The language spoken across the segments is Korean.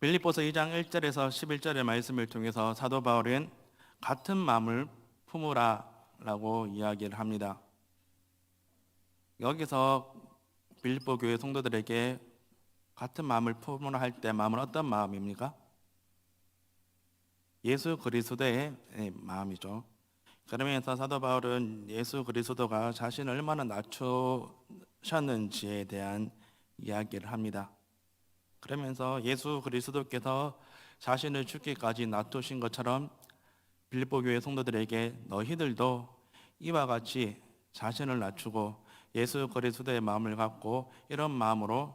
빌립보서 2장 1절에서 11절의 말씀을 통해서 사도 바울은 같은 마음을 품으라라고 이야기를 합니다. 여기서 빌립보 교회 성도들에게 같은 마음을 품으라 할 때 마음은 어떤 마음입니까? 예수 그리스도의 마음이죠. 그러면서 사도 바울은 예수 그리스도가 자신을 얼마나 낮추셨는지에 대한 이야기를 합니다. 그러면서 예수 그리스도께서 자신을 죽기까지 낮추신 것처럼 빌립보 교회 성도들에게 너희들도 이와 같이 자신을 낮추고 예수 그리스도의 마음을 갖고 이런 마음으로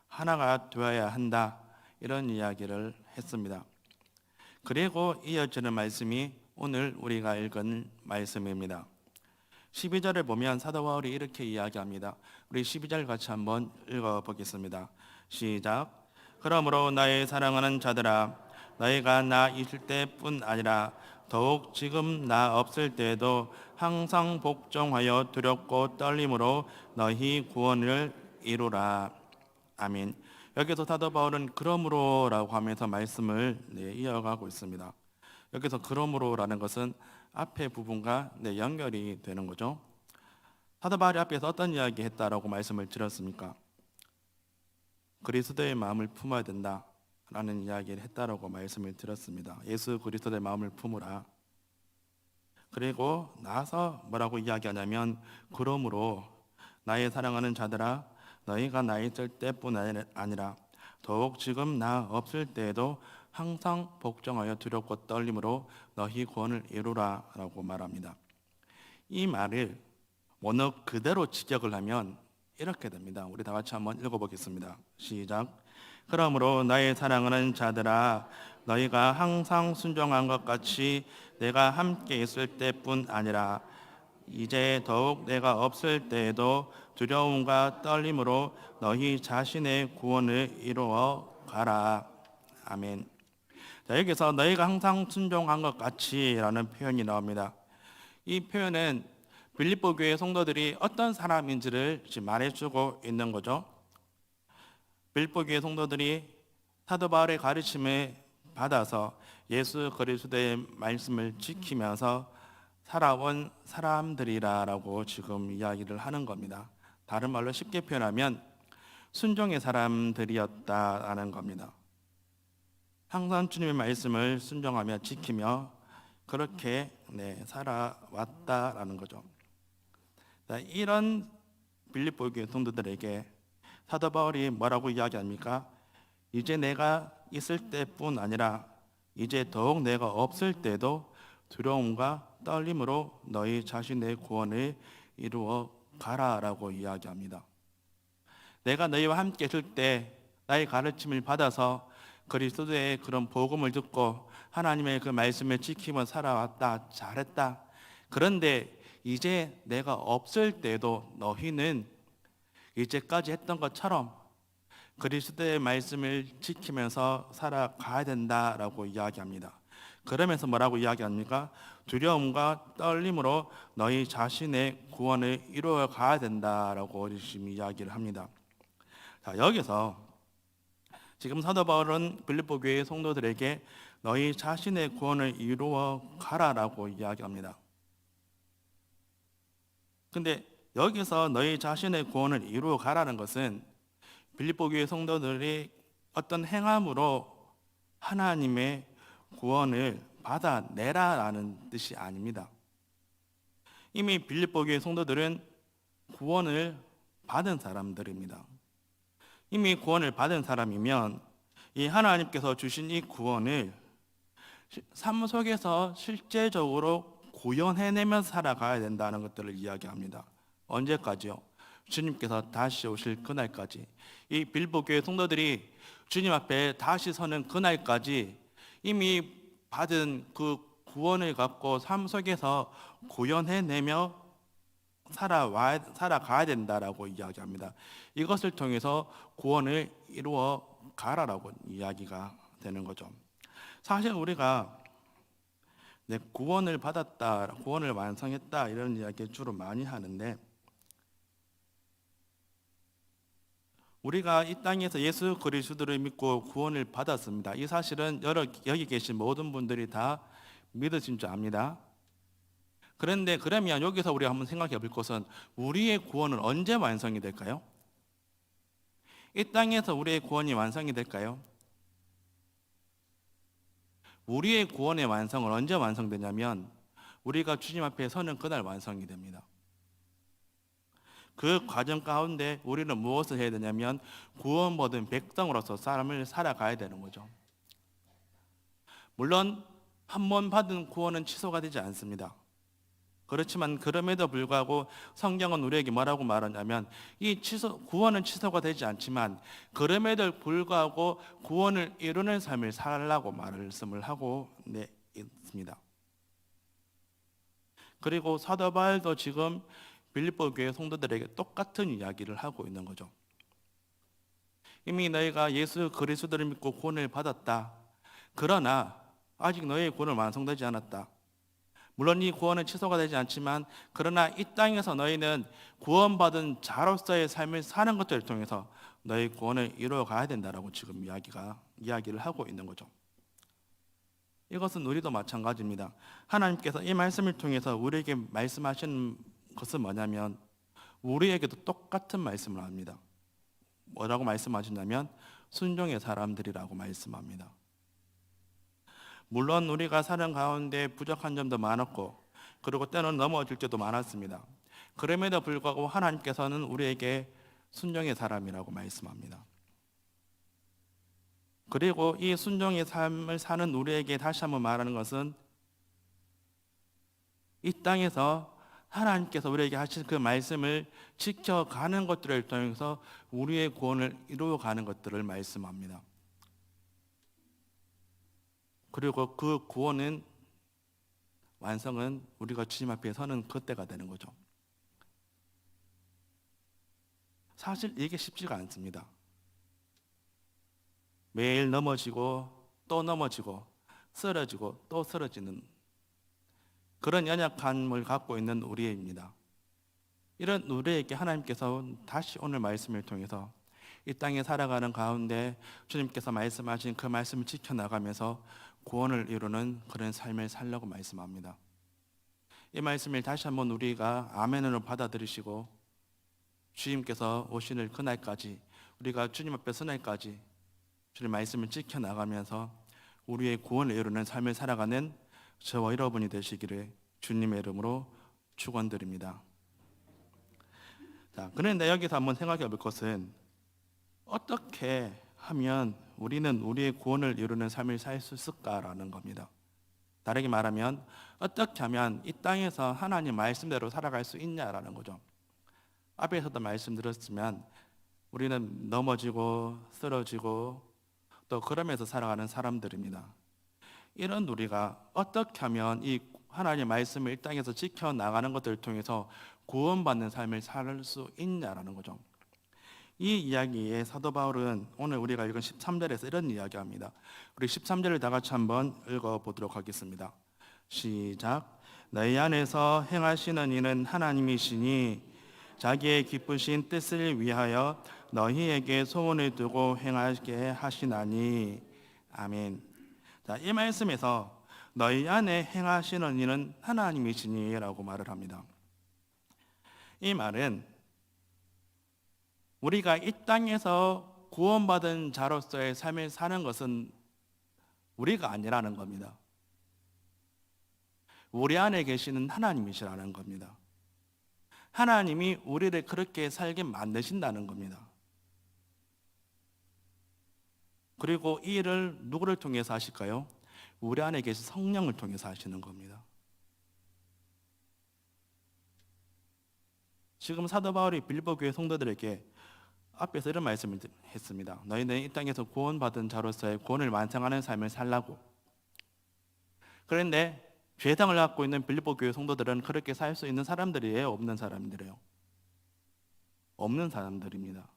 하나가 되어야 한다, 이런 이야기를 했습니다. 그리고 이어지는 말씀이 오늘 우리가 읽은 말씀입니다. 12절을 보면 사도 바울이 이렇게 이야기합니다. 우리 12절 같이 한번 읽어보겠습니다. 시작. 그러므로 나의 사랑하는 자들아, 너희가 나 있을 때뿐 아니라 더욱 지금 나 없을 때에도 항상 복종하여 두렵고 떨림으로 너희 구원을 이루라. 아멘. 여기서 사도 바울은 그러므로라고 하면서 말씀을 이어가고 있습니다. 여기서 그러므로라는 것은 앞에 부분과 연결이 되는 거죠. 사도 바울이 앞에서 어떤 이야기 했다라고 말씀을 드렸습니까? 그리스도의 마음을 품어야 된다라는 이야기를 했다라고 말씀을 드렸습니다. 예수 그리스도의 마음을 품으라. 그리고 나서 뭐라고 이야기하냐면 그러므로 나의 사랑하는 자들아, 너희가 나 있을 때뿐 아니라 더욱 지금 나 없을 때에도 항상 복종하여 두렵고 떨림으로 너희 구원을 이루라 라고 말합니다. 이 말을 원어 그대로 직역을 하면 이렇게 됩니다. 우리 다 같이 한번 읽어보겠습니다. 시작. 그러므로 나의 사랑하는 자들아, 너희가 항상 순종한 것 같이 내가 함께 있을 때뿐 아니라 이제 더욱 내가 없을 때에도 두려움과 떨림으로 너희 자신의 구원을 이루어 가라. 아멘. 자, 여기서 너희가 항상 순종한 것 같이라는 표현이 나옵니다. 이 표현은 빌립보 교회 성도들이 어떤 사람인지를 지금 말해주고 있는 거죠. 빌립보 교회 성도들이 사도 바울의 가르침을 받아서 예수 그리스도의 말씀을 지키면서 살아온 사람들이라고 지금 이야기를 하는 겁니다. 다른 말로 쉽게 표현하면 순종의 사람들이었다라는 겁니다. 항상 주님의 말씀을 순종하며 지키며 그렇게 살아왔다라는 거죠. 이런 빌립보 교회 성도들에게 사도 바울이 뭐라고 이야기합니까? 이제 내가 있을 때뿐 아니라 이제 더욱 내가 없을 때도 두려움과 떨림으로 너희 자신의 구원을 이루어 가라라고 이야기합니다. 내가 너희와 함께 있을 때 나의 가르침을 받아서 그리스도의 그런 복음을 듣고 하나님의 그 말씀을 지키며 살아왔다, 잘했다. 그런데 이제 내가 없을 때도 너희는 이제까지 했던 것처럼 그리스도의 말씀을 지키면서 살아가야 된다라고 이야기합니다. 그러면서 뭐라고 이야기합니까? 두려움과 떨림으로 너희 자신의 구원을 이루어 가야 된다라고 지금 이야기를 합니다. 자, 여기서 지금 사도 바울은 빌립보 교회 성도들에게 너희 자신의 구원을 이루어 가라라고 이야기합니다. 근데 여기서 너희 자신의 구원을 이루어 가라는 것은 빌립보 교회 성도들이 어떤 행함으로 하나님의 구원을 받아내라라는 뜻이 아닙니다. 이미 빌립보 교회 성도들은 구원을 받은 사람들입니다. 이미 구원을 받은 사람이면 이 하나님께서 주신 이 구원을 삶 속에서 실제적으로 구현해내면서 살아가야 된다는 것들을 이야기합니다. 언제까지요? 주님께서 다시 오실 그날까지. 이 빌립보 교회 성도들이 주님 앞에 다시 서는 그날까지 이미 받은 그 구원을 갖고 삶 속에서 구현해내며 살아가야 된다라고 이야기합니다. 이것을 통해서 구원을 이루어 가라라고 이야기가 되는 거죠. 사실 우리가 구원을 받았다, 구원을 완성했다 이런 이야기 주로 많이 하는데 우리가 이 땅에서 예수 그리스도를 믿고 구원을 받았습니다. 이 사실은 여기 계신 모든 분들이 다 믿으신 줄 압니다. 그런데 그러면 여기서 우리가 한번 생각해 볼 것은 우리의 구원은 언제 완성이 될까요? 이 땅에서 우리의 구원이 완성이 될까요? 우리의 구원의 완성은 언제 완성되냐면 우리가 주님 앞에 서는 그날 완성이 됩니다. 그 과정 가운데 우리는 무엇을 해야 되냐면 구원받은 백성으로서 삶을 살아가야 되는 거죠. 물론 한 번 받은 구원은 취소가 되지 않습니다. 그렇지만 그럼에도 불구하고 성경은 우리에게 뭐라고 말하냐면 구원은 취소가 되지 않지만 그럼에도 불구하고 구원을 이루는 삶을 살라고 말씀을 하고 있습니다. 그리고 사도 바울도 지금 빌립보 교회 성도들에게 똑같은 이야기를 하고 있는 거죠. 이미 너희가 예수 그리스도를 믿고 구원을 받았다. 그러나 아직 너희의 구원은 완성되지 않았다. 물론 이 구원은 취소가 되지 않지만 그러나 이 땅에서 너희는 구원받은 자로서의 삶을 사는 것들을 통해서 너희 구원을 이루어 가야 된다라고 지금 이야기를 하고 있는 거죠. 이것은 우리도 마찬가지입니다. 하나님께서 이 말씀을 통해서 우리에게 말씀하시는 것은 뭐냐면 우리에게도 똑같은 말씀을 합니다. 뭐라고 말씀하시냐면 순종의 사람들이라고 말씀합니다. 물론 우리가 사는 가운데 부족한 점도 많았고 그리고 때는 넘어질 때도 많았습니다. 그럼에도 불구하고 하나님께서는 우리에게 순종의 사람이라고 말씀합니다. 그리고 이 순종의 삶을 사는 우리에게 다시 한번 말하는 것은 이 땅에서 하나님께서 우리에게 하신 그 말씀을 지켜가는 것들을 통해서 우리의 구원을 이루어가는 것들을 말씀합니다. 그리고 그 구원은 완성은 우리가 주님 앞에 서는 그때가 되는 거죠. 사실 이게 쉽지가 않습니다. 매일 넘어지고 또 넘어지고 쓰러지고 또 쓰러지는 그런 연약함을 갖고 있는 우리입니다. 이런 우리에게 하나님께서 다시 오늘 말씀을 통해서 이 땅에 살아가는 가운데 주님께서 말씀하신 그 말씀을 지켜나가면서 구원을 이루는 그런 삶을 살려고 말씀합니다. 이 말씀을 다시 한번 우리가 아멘으로 받아들이시고 주님께서 오시는 그날까지 우리가 주님 앞에 서날까지 주님 말씀을 지켜나가면서 우리의 구원을 이루는 삶을 살아가는 저와 여러분이 되시기를 주님의 이름으로 축원드립니다. 자, 그런데 여기서 한번 생각해 볼 것은 어떻게 하면 우리는 우리의 구원을 이루는 삶을 살 수 있을까라는 겁니다. 다르게 말하면 어떻게 하면 이 땅에서 하나님 말씀대로 살아갈 수 있냐라는 거죠. 앞에서도 말씀드렸지만 우리는 넘어지고 쓰러지고 또 그러면서 살아가는 사람들입니다. 이런 우리가 어떻게 하면 이 하나님의 말씀을 이 땅에서 지켜나가는 것들을 통해서 구원받는 삶을 살 수 있냐라는 거죠. 이 이야기에 사도 바울은 오늘 우리가 읽은 13절에서 이런 이야기합니다. 우리 13절을 다 같이 한번 읽어보도록 하겠습니다. 시작. 너희 안에서 행하시는 이는 하나님이시니 자기의 기쁘신 뜻을 위하여 너희에게 소원을 두고 행하게 하시나니. 아멘. 자, 이 말씀에서 너희 안에 행하시는 이는 하나님이시니 라고 말을 합니다. 이 말은 우리가 이 땅에서 구원받은 자로서의 삶을 사는 것은 우리가 아니라는 겁니다. 우리 안에 계시는 하나님이시라는 겁니다. 하나님이 우리를 그렇게 살게 만드신다는 겁니다. 그리고 이 일을 누구를 통해서 하실까요? 우리 안에 계신 성령을 통해서 하시는 겁니다. 지금 사도 바울이 빌립보 교회 성도들에게 앞에서 이런 말씀을 했습니다. 너희는 이 땅에서 구원받은 자로서의 구원을 완성하는 삶을 살라고. 그런데 죄상을 갖고 있는 빌립보 교회 성도들은 그렇게 살 수 있는 사람들이에요? 없는 사람들이에요? 없는 사람들입니다.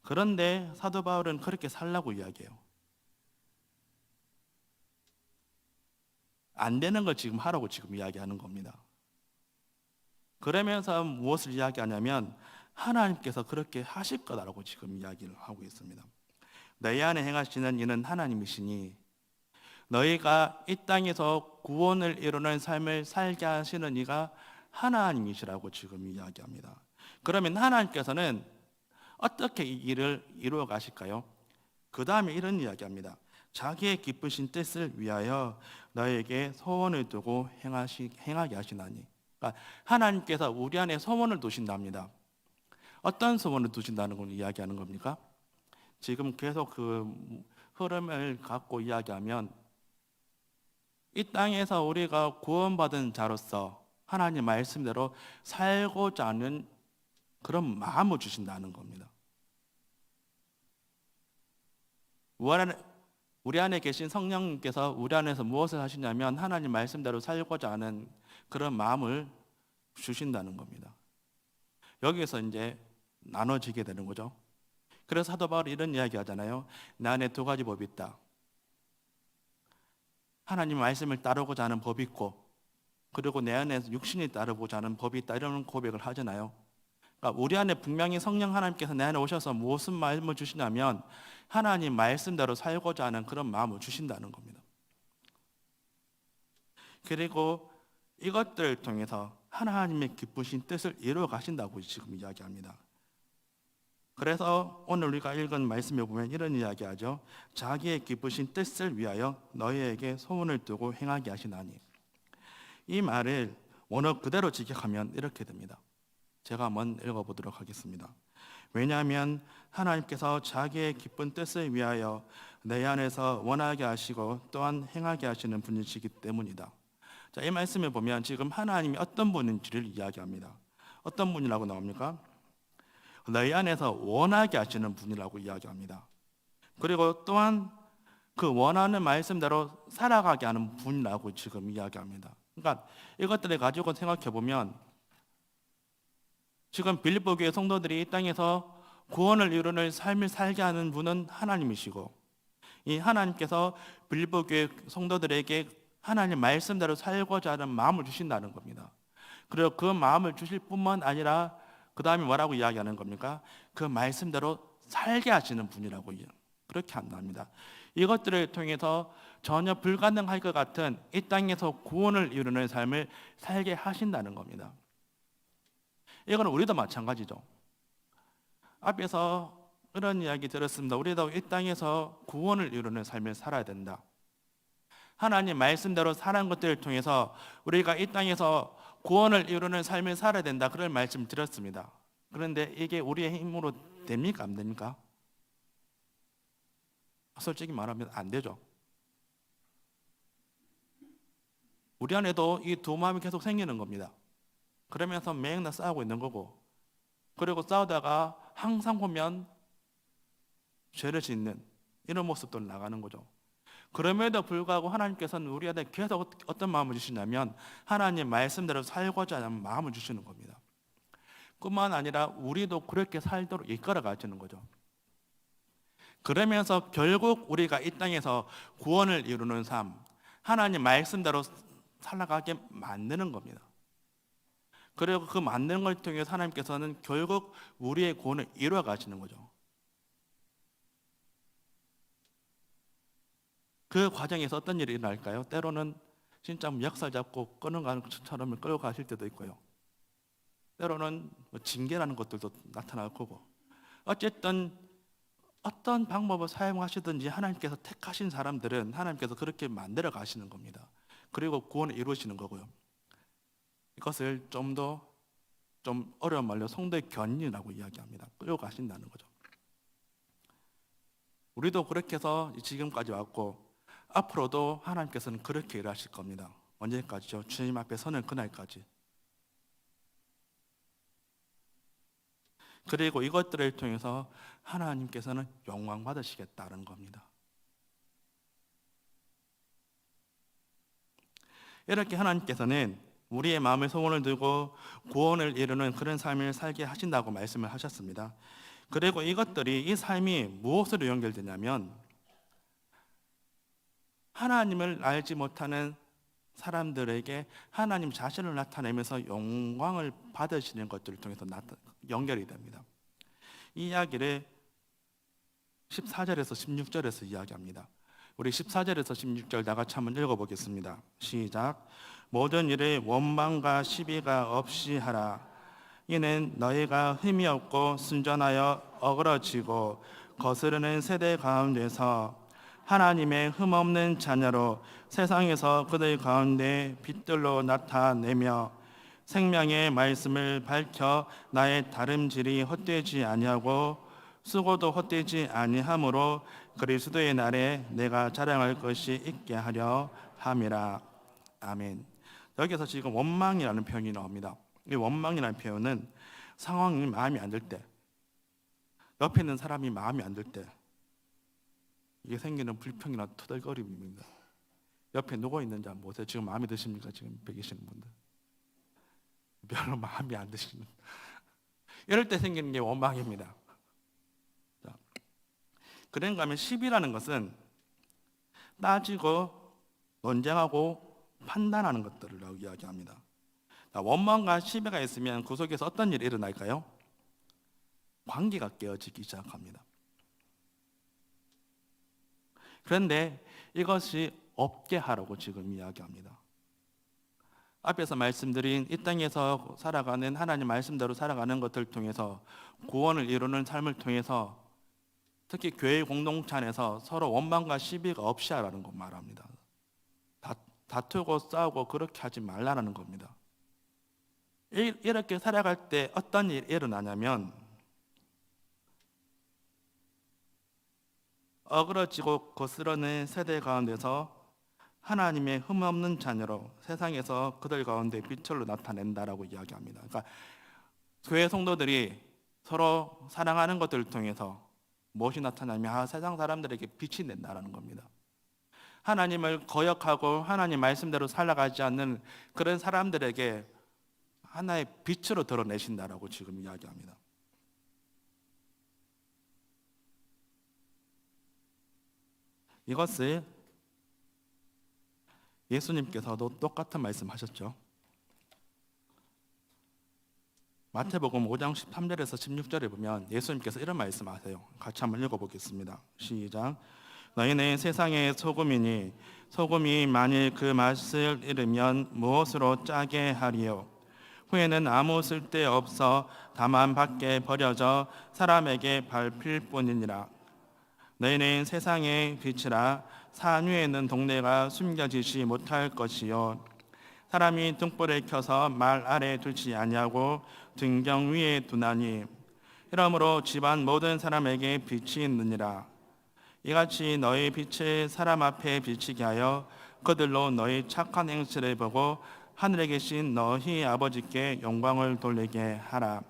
그런데 사도 바울은 그렇게 살라고 이야기해요. 안 되는 걸 지금 하라고 지금 이야기하는 겁니다. 그러면서 무엇을 이야기하냐면 하나님께서 그렇게 하실 거다라고 지금 이야기를 하고 있습니다. 너희 안에 행하시는 이는 하나님이시니 너희가 이 땅에서 구원을 이루는 삶을 살게 하시는 이가 하나님이시라고 지금 이야기합니다. 그러면 하나님께서는 어떻게 이 일을 이루어 가실까요? 그 다음에 이런 이야기합니다. 자기의 기쁘신 뜻을 위하여 너에게 소원을 두고 행하게 하시나니. 그러니까 하나님께서 우리 안에 소원을 두신답니다. 어떤 소원을 두신다는 걸 이야기하는 겁니까? 지금 계속 그 흐름을 갖고 이야기하면 이 땅에서 우리가 구원받은 자로서 하나님 말씀대로 살고자 하는 그런 마음을 주신다는 겁니다. 우리 안에 계신 성령님께서 우리 안에서 무엇을 하시냐면 하나님 말씀대로 살고자 하는 그런 마음을 주신다는 겁니다. 여기에서 이제 나눠지게 되는 거죠. 그래서 사도 바울이 이런 이야기 하잖아요. 내 안에 두 가지 법이 있다. 하나님 말씀을 따르고자 하는 법이 있고, 그리고 내 안에 육신이 따르고자 하는 법이 있다. 이런 고백을 하잖아요. 그러니까 우리 안에 분명히 성령 하나님께서 내 안에 오셔서 무슨 마음을 주시냐면 하나님 말씀대로 살고자 하는 그런 마음을 주신다는 겁니다. 그리고 이것들을 통해서 하나님의 기쁘신 뜻을 이루어 가신다고 지금 이야기합니다. 그래서 오늘 우리가 읽은 말씀에 보면 이런 이야기하죠. 자기의 기쁘신 뜻을 위하여 너희에게 소원을 두고 행하게 하시나니. 이 말을 원어 그대로 직역하면 이렇게 됩니다. 제가 한번 읽어보도록 하겠습니다. 왜냐하면 하나님께서 자기의 기쁜 뜻을 위하여 내 안에서 원하게 하시고 또한 행하게 하시는 분이시기 때문이다. 자, 이 말씀에 보면 지금 하나님이 어떤 분인지를 이야기합니다. 어떤 분이라고 나옵니까? 너희 안에서 원하게 하시는 분이라고 이야기합니다. 그리고 또한 그 원하는 말씀대로 살아가게 하는 분이라고 지금 이야기합니다. 그러니까 이것들을 가지고 생각해 보면 지금 빌립보 교회 성도들이 이 땅에서 구원을 이루는 삶을 살게 하는 분은 하나님이시고, 이 하나님께서 빌립보 교회 성도들에게 하나님 말씀대로 살고자 하는 마음을 주신다는 겁니다. 그리고 그 마음을 주실 뿐만 아니라 그 다음에 뭐라고 이야기하는 겁니까? 그 말씀대로 살게 하시는 분이라고 그렇게 한답니다. 이것들을 통해서 전혀 불가능할 것 같은 이 땅에서 구원을 이루는 삶을 살게 하신다는 겁니다. 이건 우리도 마찬가지죠. 앞에서 이런 이야기 들었습니다. 우리도 이 땅에서 구원을 이루는 삶을 살아야 된다. 하나님 말씀대로 사는 것들을 통해서 우리가 이 땅에서 구원을 이루는 삶을 살아야 된다. 그런 말씀 드렸습니다. 그런데 이게 우리의 힘으로 됩니까? 안 됩니까? 솔직히 말하면 안 되죠. 우리 안에도 이 두 마음이 계속 생기는 겁니다. 그러면서 매일 싸우고 있는 거고, 그리고 싸우다가 항상 보면 죄를 짓는 이런 모습도 나가는 거죠. 그럼에도 불구하고 하나님께서는 우리한테 계속 어떤 마음을 주시냐면 하나님 말씀대로 살고자 하는 마음을 주시는 겁니다. 뿐만 아니라 우리도 그렇게 살도록 이끌어 가시는 거죠. 그러면서 결국 우리가 이 땅에서 구원을 이루는 삶, 하나님 말씀대로 살아가게 만드는 겁니다. 그리고 그 만드는 걸 통해서 하나님께서는 결국 우리의 구원을 이루어 가시는 거죠. 그 과정에서 어떤 일이 일어날까요? 때로는 진짜 역살 잡고 끊어가는 것처럼 끌고 가실 때도 있고요. 때로는 징계라는 것들도 나타날 거고, 어쨌든 어떤 방법을 사용하시든지 하나님께서 택하신 사람들은 하나님께서 그렇게 만들어 가시는 겁니다. 그리고 구원을 이루시는 거고요. 이것을 좀 어려운 말로 성도의 견인이라고 이야기합니다. 끌고 가신다는 거죠. 우리도 그렇게 해서 지금까지 왔고 앞으로도 하나님께서는 그렇게 일하실 겁니다. 언제까지죠? 주님 앞에 서는 그날까지. 그리고 이것들을 통해서 하나님께서는 영광 받으시겠다는 겁니다. 이렇게 하나님께서는 우리의 마음에 소원을 두고 구원을 이루는 그런 삶을 살게 하신다고 말씀을 하셨습니다. 그리고 이것들이, 이 삶이 무엇으로 연결되냐면 하나님을 알지 못하는 사람들에게 하나님 자신을 나타내면서 영광을 받으시는 것들을 통해서 연결이 됩니다. 이 이야기를 14절에서 16절에서 이야기합니다. 우리 14절에서 16절 다 같이 한번 읽어보겠습니다. 시작. 모든 일에 원망과 시비가 없이 하라. 이는 너희가 흠이 없고 순전하여 어그러지고 거스르는 세대 가운데서 하나님의 흠없는 자녀로 세상에서 그들 가운데 빛들로 나타내며 생명의 말씀을 밝혀 나의 다름질이 헛되지 아니하고 수고도 헛되지 아니하므로 그리스도의 날에 내가 자랑할 것이 있게 하려 함이라. 아멘. 여기서 지금 원망이라는 표현이 나옵니다. 이 원망이라는 표현은 상황이 마음에 안 들 때, 옆에 있는 사람이 마음에 안 들 때 이게 생기는 불평이나 투덜거림입니다. 옆에 누구 있는지 한번 보세요. 지금 마음에 드십니까? 지금 계시는 분들 별로 마음에 안 드시는 이럴 때 생기는 게 원망입니다. 그런가 하면 시비라는 것은 따지고 논쟁하고 판단하는 것들을 이야기합니다. 원망과 시비가 있으면 그 속에서 어떤 일이 일어날까요? 관계가 깨어지기 시작합니다. 그런데 이것이 없게 하라고 지금 이야기합니다. 앞에서 말씀드린 이 땅에서 살아가는 하나님 말씀대로 살아가는 것들을 통해서 구원을 이루는 삶을 통해서 특히 교회 공동체 안에서 서로 원망과 시비가 없이 하라는 것 말합니다. 다투고 싸우고 그렇게 하지 말라는 겁니다. 이렇게 살아갈 때 어떤 일이 일어나냐면 어그러지고 거스르는 세대 가운데서 하나님의 흠없는 자녀로 세상에서 그들 가운데 빛으로 나타낸다라고 이야기합니다. 그러니까 교회 성도들이 서로 사랑하는 것들을 통해서 무엇이 나타나면 세상 사람들에게 빛이 된다라는 겁니다. 하나님을 거역하고 하나님 말씀대로 살아가지 않는 그런 사람들에게 하나의 빛으로 드러내신다라고 지금 이야기합니다. 이것을 예수님께서도 똑같은 말씀하셨죠. 마태복음 5장 13절에서 16절에 보면 예수님께서 이런 말씀하세요. 같이 한번 읽어보겠습니다. 시작. 너희는 세상의 소금이니 소금이 만일 그 맛을 잃으면 무엇으로 짜게 하리요? 후에는 아무 쓸데 없어 다만 밖에 버려져 사람에게 밟힐 뿐이니라. 너희는 세상의 빛이라. 산 위에 있는 동네가 숨겨지지 못할 것이요 사람이 등불을 켜서 말 아래 두지 아니하고 등경 위에 두나니 이러므로 집안 모든 사람에게 빛이 있느니라. 이같이 너희 빛을 사람 앞에 비치게 하여 그들로 너희 착한 행실을 보고 하늘에 계신 너희 아버지께 영광을 돌리게 하라.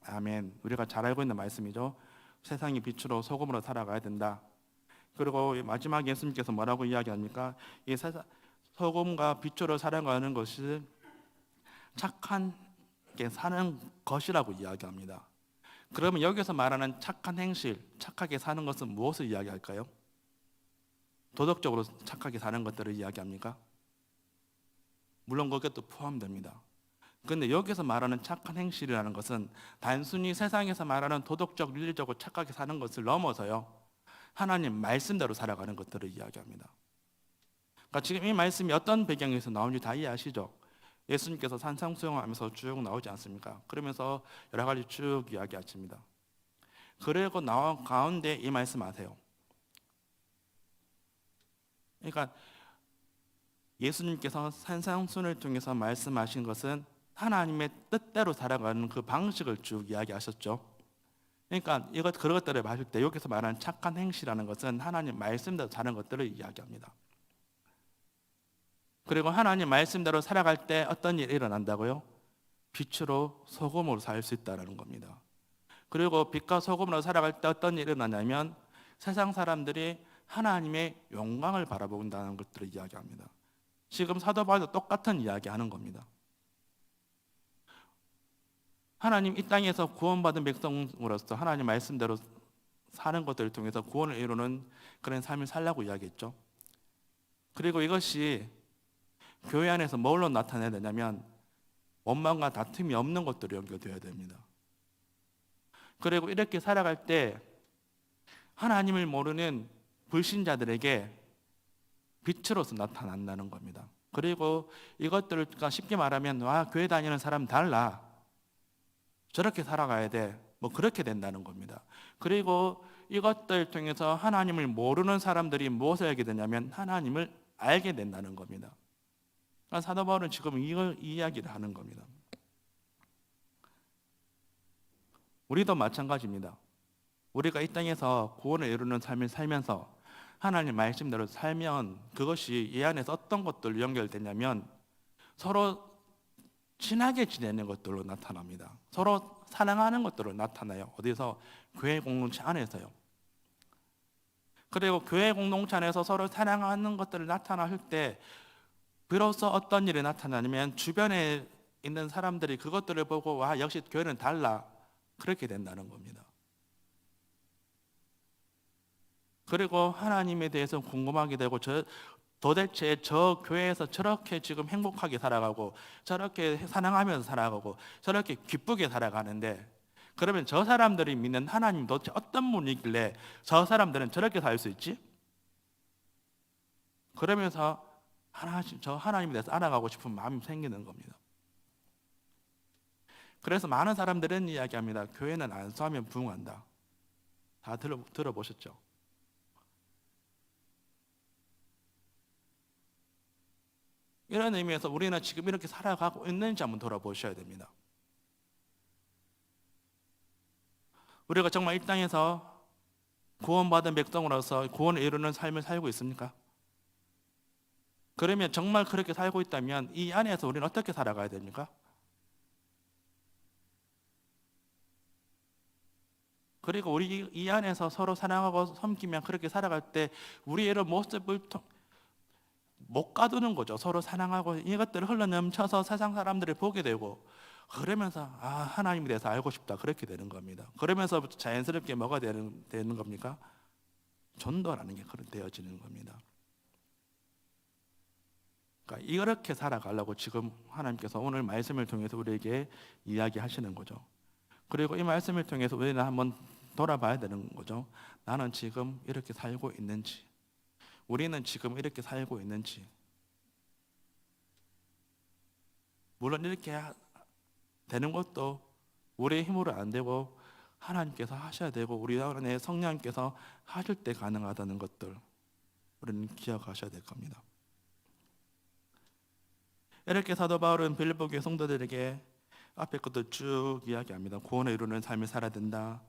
아멘. 우리가 잘 알고 있는 말씀이죠. 세상의 빛으로 소금으로 살아가야 된다. 그리고 마지막에 예수님께서 뭐라고 이야기합니까? 이 소금과 빛으로 살아가는 것이 착하게 사는 것이라고 이야기합니다. 그러면 여기서 말하는 착한 행실, 착하게 사는 것은 무엇을 이야기할까요? 도덕적으로 착하게 사는 것들을 이야기합니까? 물론 그것도 포함됩니다. 그런데 여기서 말하는 착한 행실이라는 것은 단순히 세상에서 말하는 도덕적, 윤리적으로 착하게 사는 것을 넘어서요 하나님 말씀대로 살아가는 것들을 이야기합니다. 그러니까 지금 이 말씀이 어떤 배경에서 나오는지 다 이해하시죠? 예수님께서 산상수용하면서 쭉 나오지 않습니까? 그러면서 여러 가지 쭉 이야기하십니다. 그리고 나온 가운데 이 말씀하세요. 그러니까 예수님께서 산상순을 통해서 말씀하신 것은 하나님의 뜻대로 살아가는 그 방식을 쭉 이야기하셨죠. 그러니까 그런 것들을 봤을 때 여기서 말하는 착한 행실이라는 것은 하나님 말씀대로 사는 것들을 이야기합니다. 그리고 하나님 말씀대로 살아갈 때 어떤 일이 일어난다고요? 빛으로 소금으로 살 수 있다는 겁니다. 그리고 빛과 소금으로 살아갈 때 어떤 일이 일어나냐면 세상 사람들이 하나님의 영광을 바라본다는 것들을 이야기합니다. 지금 사도 바울도 똑같은 이야기하는 겁니다. 하나님 이 땅에서 구원받은 백성으로서 하나님 말씀대로 사는 것들을 통해서 구원을 이루는 그런 삶을 살라고 이야기했죠. 그리고 이것이 교회 안에서 뭘로 나타내야 되냐면 원망과 다툼이 없는 것들로 연결되어야 됩니다. 그리고 이렇게 살아갈 때 하나님을 모르는 불신자들에게 빛으로서 나타난다는 겁니다. 그리고 이것들을 쉽게 말하면 와, 교회 다니는 사람 달라, 저렇게 살아가야 돼, 뭐 그렇게 된다는 겁니다. 그리고 이것들 통해서 하나님을 모르는 사람들이 무엇을 알게 되냐면 하나님을 알게 된다는 겁니다. 사도 바울은 지금 이걸 이야기를 하는 겁니다. 우리도 마찬가지입니다. 우리가 이 땅에서 구원을 이루는 삶을 살면서 하나님 말씀대로 살면 그것이 이 안에서 어떤 것들로 연결되냐면 서로 친하게 지내는 것들로 나타납니다. 서로 사랑하는 것들로 나타나요. 어디서? 교회 공동체 안에서요. 그리고 교회 공동체 안에서 서로 사랑하는 것들을 나타날 때 비로소 어떤 일이 나타나냐면 주변에 있는 사람들이 그것들을 보고 와, 역시 교회는 달라, 그렇게 된다는 겁니다. 그리고 하나님에 대해서 궁금하게 되고 도대체 저 교회에서 저렇게 지금 행복하게 살아가고 저렇게 사랑하면서 살아가고 저렇게 기쁘게 살아가는데 그러면 저 사람들이 믿는 하나님 도대체 어떤 분이길래 저 사람들은 저렇게 살 수 있지? 그러면서 저 하나님에 대해서 알아가고 싶은 마음이 생기는 겁니다. 그래서 많은 사람들은 이야기합니다. 교회는 안수하면 부흥한다. 다 들어보셨죠? 이런 의미에서 우리는 지금 이렇게 살아가고 있는지 한번 돌아보셔야 됩니다. 우리가 정말 이 땅에서 구원받은 백성으로서 구원을 이루는 삶을 살고 있습니까? 그러면 정말 그렇게 살고 있다면 이 안에서 우리는 어떻게 살아가야 됩니까? 그리고 우리 이 안에서 서로 사랑하고 섬기며 그렇게 살아갈 때 우리의 이런 모습을 못 가두는 거죠. 서로 사랑하고 이것들을 흘러넘쳐서 세상 사람들을 보게 되고 그러면서 하나님에 대해서 알고 싶다, 그렇게 되는 겁니다. 그러면서 자연스럽게 뭐가 되는 겁니까? 전도라는 게 되어지는 겁니다. 그러니까 이렇게 살아가려고 지금 하나님께서 오늘 말씀을 통해서 우리에게 이야기하시는 거죠. 그리고 이 말씀을 통해서 우리는 한번 돌아봐야 되는 거죠. 나는 지금 이렇게 살고 있는지, 우리는 지금 이렇게 살고 있는지. 물론 이렇게 되는 것도 우리의 힘으로 안 되고 하나님께서 하셔야 되고 우리 안에 성령님께서 하실 때 가능하다는 것들 우리는 기억하셔야 될 겁니다. 이렇게 사도 바울은 빌립보 교회 성도들에게 앞에 것도 쭉 이야기합니다. 구원을 이루는 삶을 살아야 된다.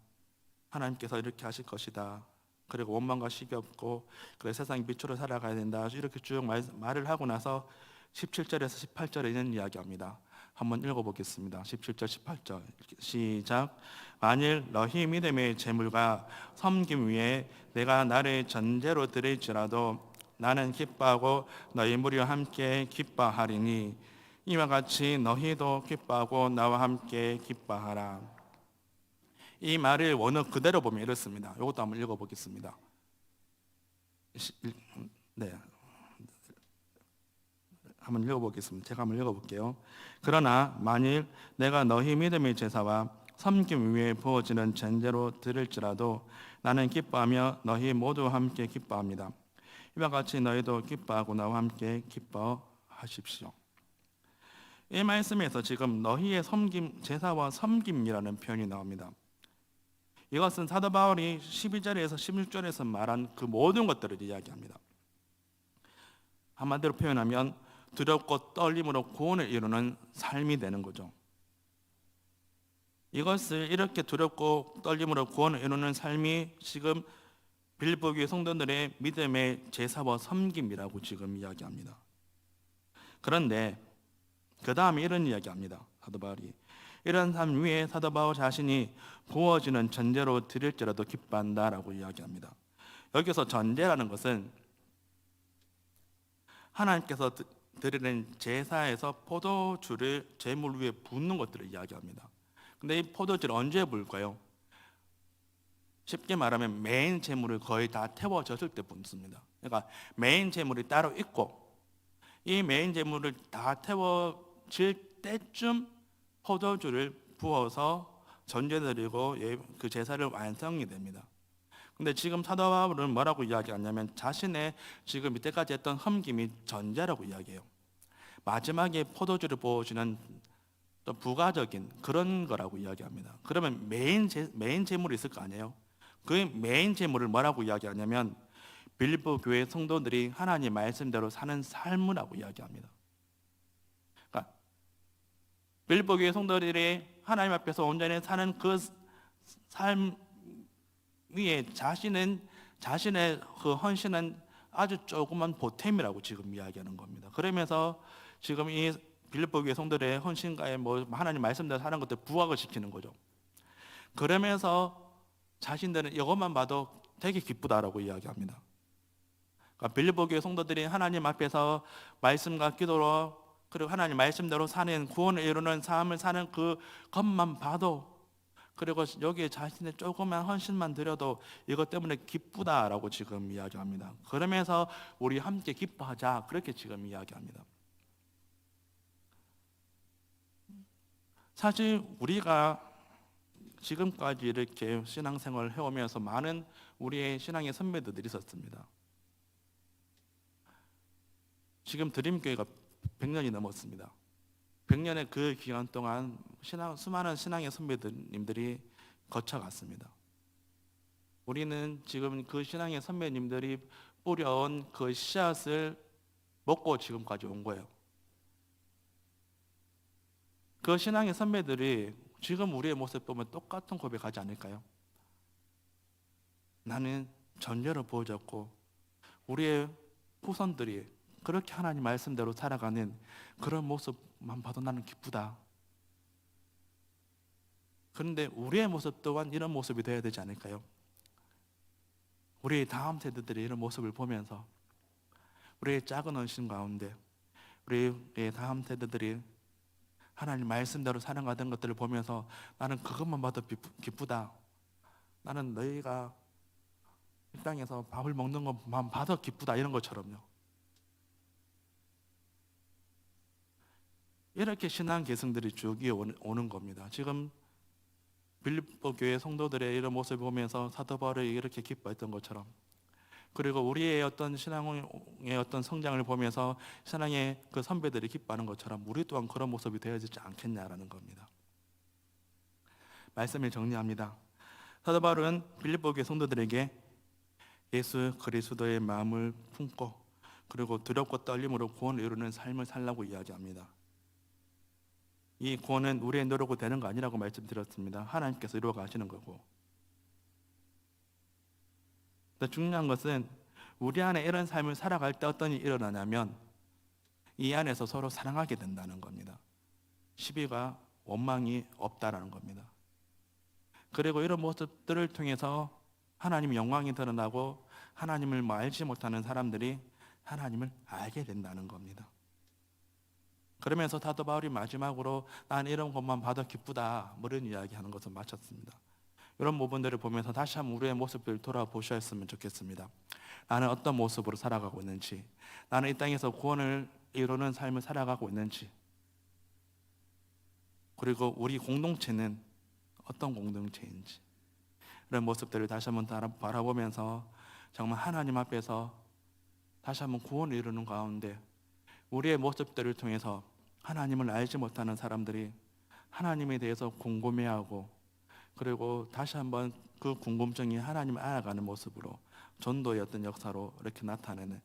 하나님께서 이렇게 하실 것이다. 그리고 원망과 시기 없고 그래 세상 빛으로 살아가야 된다. 이렇게 쭉 말을 하고 나서 17절에서 18절에 있는 이야기합니다. 한번 읽어보겠습니다. 17절 18절 시작. 만일 너희 믿음의 재물과 섬김 위에 내가 나를 전제로 드릴지라도 나는 기뻐하고 너희 무리와 함께 기뻐하리니 이와 같이 너희도 기뻐하고 나와 함께 기뻐하라. 이 말을 원어 그대로 보면 이렇습니다. 이것도 한번 읽어보겠습니다. 네, 한번 읽어보겠습니다. 제가 한번 읽어볼게요. 그러나 만일 내가 너희 믿음의 제사와 섬김 위에 부어지는 전제로 드릴지라도 나는 기뻐하며 너희 모두 함께 기뻐합니다. 이와 같이 너희도 기뻐하고 나와 함께 기뻐하십시오. 이 말씀에서 지금 너희의 섬김, 제사와 섬김이라는 표현이 나옵니다. 이것은 사도 바울이 12절에서 16절에서 말한 그 모든 것들을 이야기합니다. 한마디로 표현하면 두렵고 떨림으로 구원을 이루는 삶이 되는 거죠. 이것을 이렇게 두렵고 떨림으로 구원을 이루는 삶이 지금 빌립보 교회 성도들의 믿음의 제사와 섬김이라고 지금 이야기합니다. 그런데 그 다음에 이런 이야기합니다. 사도 바울이 이런 삶 위에 사도 바울 자신이 부어지는 전제로 드릴지라도 기뻐한다라고 이야기합니다. 여기서 전제라는 것은 하나님께서 드리는 제사에서 포도주를 제물 위에 붓는 것들을 이야기합니다. 근데 이 포도주를 언제 부을까요? 쉽게 말하면 메인 제물을 거의 다 태워졌을 때 붓습니다. 그러니까 메인 제물이 따로 있고 이 메인 제물을 다 태워질 때쯤 포도주를 부어서 전제드리고 그 제사를 완성이 됩니다. 근데 지금 사도 바울은 뭐라고 이야기하냐면 자신의 지금 이때까지 했던 흠김이 전제라고 이야기해요. 마지막에 포도주를 부어주는 또 부가적인 그런 거라고 이야기합니다. 그러면 메인 제물이 있을 거 아니에요. 그 메인 제물을 뭐라고 이야기하냐면 빌립보 교회 성도들이 하나님 말씀대로 사는 삶이라고 이야기합니다. 그러니까 빌립보 교회 성도들이 하나님 앞에서 온전히 사는 그 삶 위에 자신의 그 헌신은 아주 조그만 보탬이라고 지금 이야기하는 겁니다. 그러면서 지금 이 빌립보 교회 성도들의 헌신가에 하나님 말씀대로 사는 것들 부각을 시키는 거죠. 그러면서 자신들은 이것만 봐도 되게 기쁘다라고 이야기합니다. 그러니까 빌립보 교회 성도들이 하나님 앞에서 말씀과 기도로 그리고 하나님 말씀대로 사는 구원을 이루는 삶을 사는 그 것만 봐도 그리고 여기에 자신의 조그만 헌신만 드려도 이것 때문에 기쁘다라고 지금 이야기합니다. 그러면서 우리 함께 기뻐하자 그렇게 지금 이야기합니다. 사실 우리가 지금까지 이렇게 신앙생활을 해오면서 많은 우리의 신앙의 선배들이 있었습니다. 지금 드림교회가 100년이 넘었습니다. 100년의 그 기간 동안 수많은 신앙의 선배님들이 거쳐갔습니다. 우리는 지금 그 신앙의 선배님들이 뿌려온 그 씨앗을 먹고 지금까지 온 거예요. 그 신앙의 선배들이 지금 우리의 모습 보면 똑같은 고백하지 않을까요? 나는 전례를 보여줬고 우리의 후손들이 그렇게 하나님 말씀대로 살아가는 그런 모습만 봐도 나는 기쁘다. 그런데 우리의 모습 또한 이런 모습이 되어야 되지 않을까요? 우리의 다음 세대들이 이런 모습을 보면서 우리의 작은 헌신 가운데 우리의 다음 세대들이 하나님 말씀대로 살아가던 것들을 보면서 나는 그것만 봐도 기쁘다. 나는 너희가 이 땅에서 밥을 먹는 것만 봐도 기쁘다. 이런 것처럼요. 이렇게 신앙 계승들이 쭉 오는 겁니다. 지금 빌립보 교회 성도들의 이런 모습을 보면서 사도 바울이 이렇게 기뻐했던 것처럼, 그리고 우리의 어떤 신앙의 어떤 성장을 보면서 신앙의 그 선배들이 기뻐하는 것처럼 우리 또한 그런 모습이 되어지지 않겠냐라는 겁니다. 말씀을 정리합니다. 사도 바울은 빌립보 교회 성도들에게 예수 그리스도의 마음을 품고 그리고 두렵고 떨림으로 구원을 이루는 삶을 살라고 이야기합니다. 이 구원은 우리의 노력으로 되는 거 아니라고 말씀드렸습니다. 하나님께서 이루어 가시는 거고, 중요한 것은 우리 안에 이런 삶을 살아갈 때 어떤 일이 일어나냐면 이 안에서 서로 사랑하게 된다는 겁니다. 시비가 원망이 없다라는 겁니다. 그리고 이런 모습들을 통해서 하나님의 영광이 드러나고 하나님을 알지 못하는 사람들이 하나님을 알게 된다는 겁니다. 그러면서 사도 바울이 마지막으로 난 이런 것만 봐도 기쁘다 이런 이야기하는 것을 마쳤습니다. 이런 부분들을 보면서 다시 한번 우리의 모습을 돌아보셨으면 좋겠습니다. 나는 어떤 모습으로 살아가고 있는지, 나는 이 땅에서 구원을 이루는 삶을 살아가고 있는지, 그리고 우리 공동체는 어떤 공동체인지, 이런 모습들을 다시 한번 바라보면서 정말 하나님 앞에서 다시 한번 구원을 이루는 가운데 우리의 모습들을 통해서 하나님을 알지 못하는 사람들이 하나님에 대해서 궁금해하고, 그리고 다시 한번 그 궁금증이 하나님을 알아가는 모습으로 전도의 어떤 역사로 이렇게 나타내는,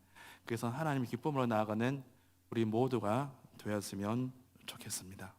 그래서 하나님의 기쁨으로 나아가는 우리 모두가 되었으면 좋겠습니다.